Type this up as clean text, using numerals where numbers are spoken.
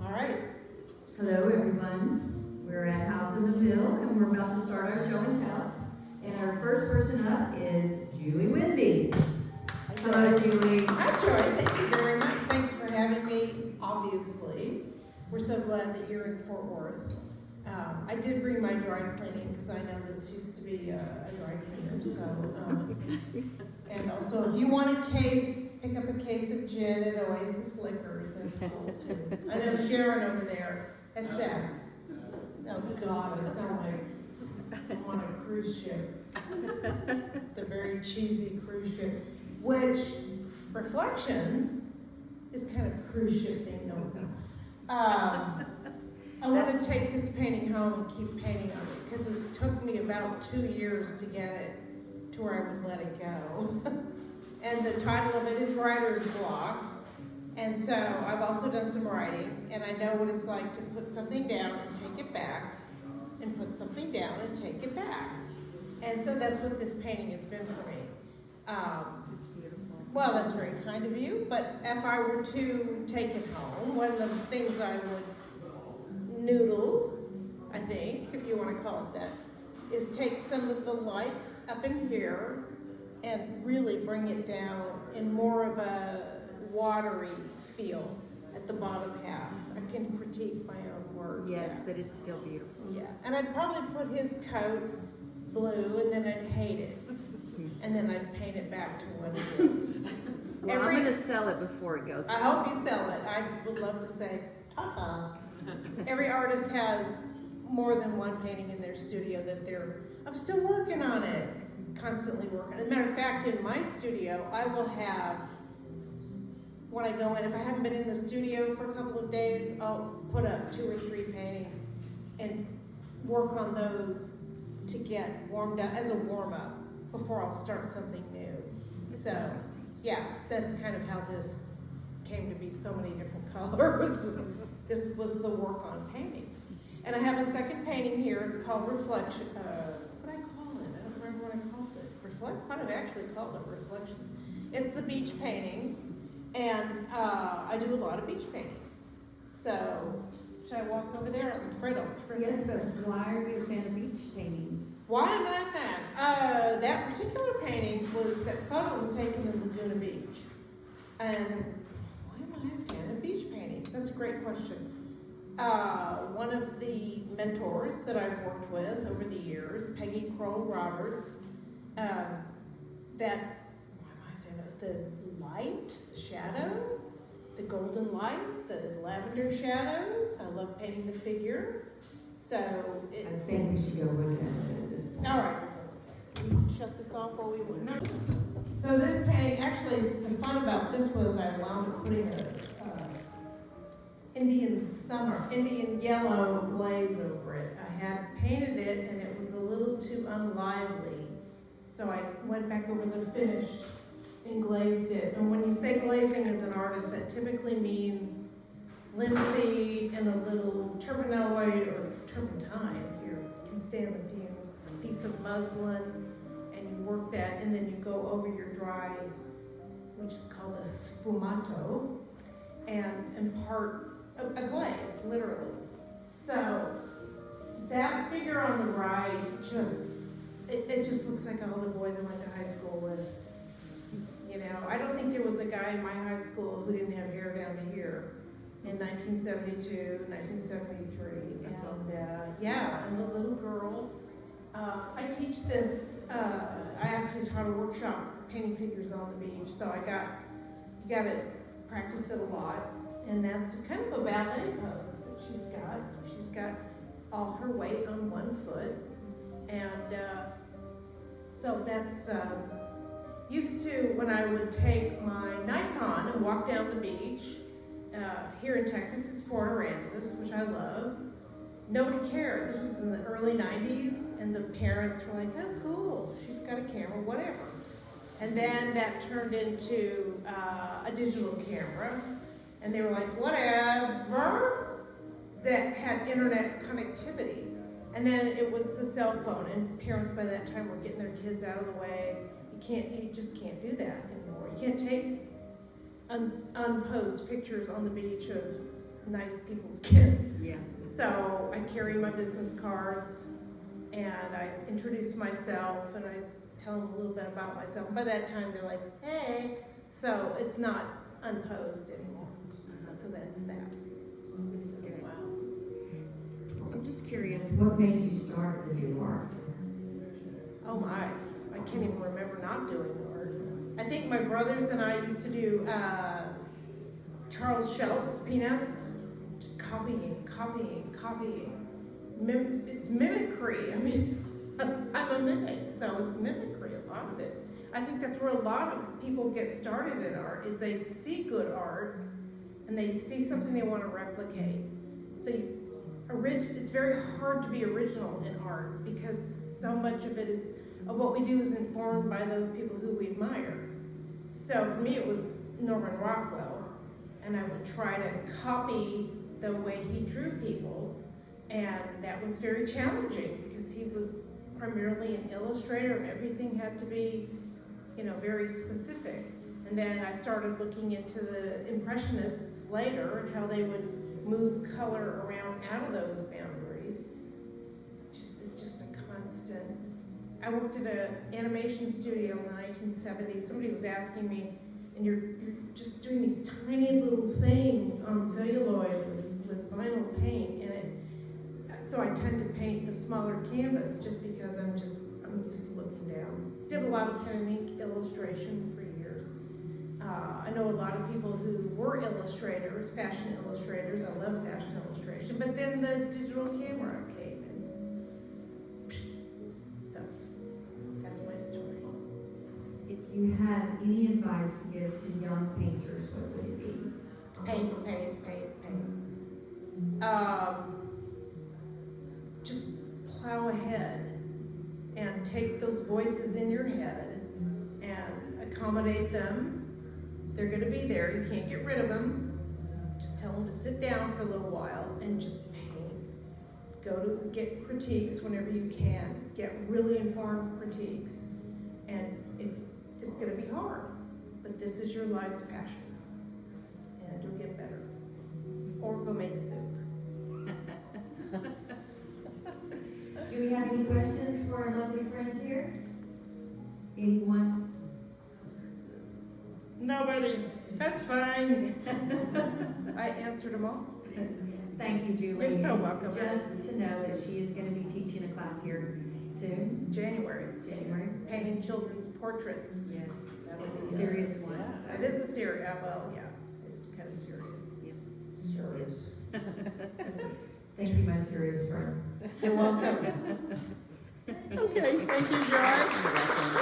All right. Hello, everyone. We're at House of NeVille, and we're about to start our show and tell. And our first person up is Julie Wendy. Hello, Julie. Hi, Joy. Thank you very much. Thanks for having me, obviously. We're so glad that you're in Fort Worth. I did bring my dry cleaning because I know this used to be a dry cleaner. So, and also, if you want a case, pick up a case of gin at Oasis Liquors. That's cool too. I know Sharon over there has said, oh God, I sound like I'm on a cruise ship. The very cheesy cruise ship, which Reflections is kind of cruise ship thing, no, it's not. I want to take this painting home and keep painting on it because it took me about 2 years to get it to where I would let it go. And the title of it is Writer's Block. And so I've also done some writing, and I know what it's like to put something down and take it back, and put something down and take it back. And so that's what this painting has been for me. It's beautiful. Well, that's very kind of you, but if I were to take it home, one of the things I would noodle, I think, if you want to call it that, is take some of the lights up in here and really bring it down in more of a watery feel at the bottom half. I can critique my own work. Yes, but it's still beautiful. Yeah, and I'd probably put his coat blue, and then I'd hate it, and then I'd paint it back to what it is. Well, I'm going to sell it before it goes. I hope you sell it. I would love to say, every artist has more than one painting in their studio that I'm still working on it, constantly working. As a matter of fact, in my studio, I will have, when I go in, if I haven't been in the studio for a couple of days, I'll put up 2 or 3 paintings and work on those to get warmed up, as a warm-up, before I'll start something new. So, yeah, that's kind of how this came to be, so many different colors. This was the work on painting. And I have a second painting here. It's called Reflection. What did I call it? I don't remember what I called it. What I've actually called it Reflection. It's the beach painting. And I do a lot of beach paintings. So, should I walk over there? I'm afraid I'll trip. Yes, but why are you a fan of beach paintings? Why am I a fan? That particular painting that photo was taken in Laguna Beach. And why am I a fan of beach paintings? That's a great question. One of the mentors that I've worked with over the years, Peggy Kroll Roberts, why am I a fan of the light, the shadow, the golden light, the lavender shadows. I love painting the figure. So I think we should go look at it at this point. all right. Shut this off while we wait. No. So this painting, actually, the fun about this was I wound up putting a Indian yellow glaze over it. I had painted it and it was a little too unlively. So I went back over the finish and glazed it. And when you say glazing as an artist, that typically means linseed and a little turpenoid or turpentine, if you can stand the fumes, a piece of muslin, and you work that, and then you go over your dry, which is called a sfumato, and impart a glaze, literally. So that figure on the right it just looks like all the boys I went to high school with. You know, I don't think there was a guy in my high school who didn't have hair down to here in 1972, 1973. And the little girl. I teach this, I actually taught a workshop painting figures on the beach, so you got to practice it a lot. And that's kind of a ballet pose that she's got. She's got all her weight on one foot. And so that's, used to, when I would take my Nikon and walk down the beach, here in Texas, it's Port Aransas, which I love. Nobody cared. This was in the early 90s, and the parents were like, oh, cool, she's got a camera, whatever. And then that turned into a digital camera, and they were like, whatever, that had internet connectivity. And then it was the cell phone, and parents by that time were getting their kids out of the way. You just can't do that anymore. You can't take unposed pictures on the beach of nice people's kids. Yeah. So I carry my business cards, and I introduce myself, and I tell them a little bit about myself. By that time, they're like, hey. So it's not unposed anymore. So that's that. That's good. Wow. I'm just curious, what made you start to do art? Oh my, I can't even remember not doing art. I think my brothers and I used to do Charles Schulz Peanuts, just copying. It's mimicry. I mean, I'm a mimic, so it's mimicry, a lot of it. I think that's where a lot of people get started in art, is they see good art, and they see something they want to replicate. So it's very hard to be original in art, because so much of what we do is informed by those people who we admire. So for me, it was Norman Rockwell, and I would try to copy the way he drew people, and that was very challenging because he was primarily an illustrator, and everything had to be, very specific. And then I started looking into the Impressionists later and how they would move color around out of those boundaries. It's just a constant. I worked at an animation studio in the 1970s. Somebody was asking me, and you're just doing these tiny little things on celluloid with vinyl paint, so I tend to paint the smaller canvas just because I'm used to looking down. Did a lot of pen and ink illustration for years. I know a lot of people who were illustrators, fashion illustrators. I love fashion illustration, but then the digital camera came, and so that's my story. If you had any advice to give to young painters, what would it be? Paint. Just plow ahead and take those voices in your head and accommodate them. They're going to be there. You can't get rid of them. Just tell them to sit down for a little while and just paint. Go to get critiques whenever you can. Get really informed critiques. And it's going to be hard, but this is your life's passion, and you'll get better. Or go make soup. Do we have any questions for our lovely friends here? Anyone? Nobody. That's fine. I answered them all. Thank you, Julie. You're so welcome. Just to know that she is going to be teaching a class here soon. January. Painting children's portraits. Yes, it's a serious one. So. It is a serious. Well, yeah, it's kind of serious. Yes, Serious. Thank you, my serious friend. You're welcome. Okay, thank you, George.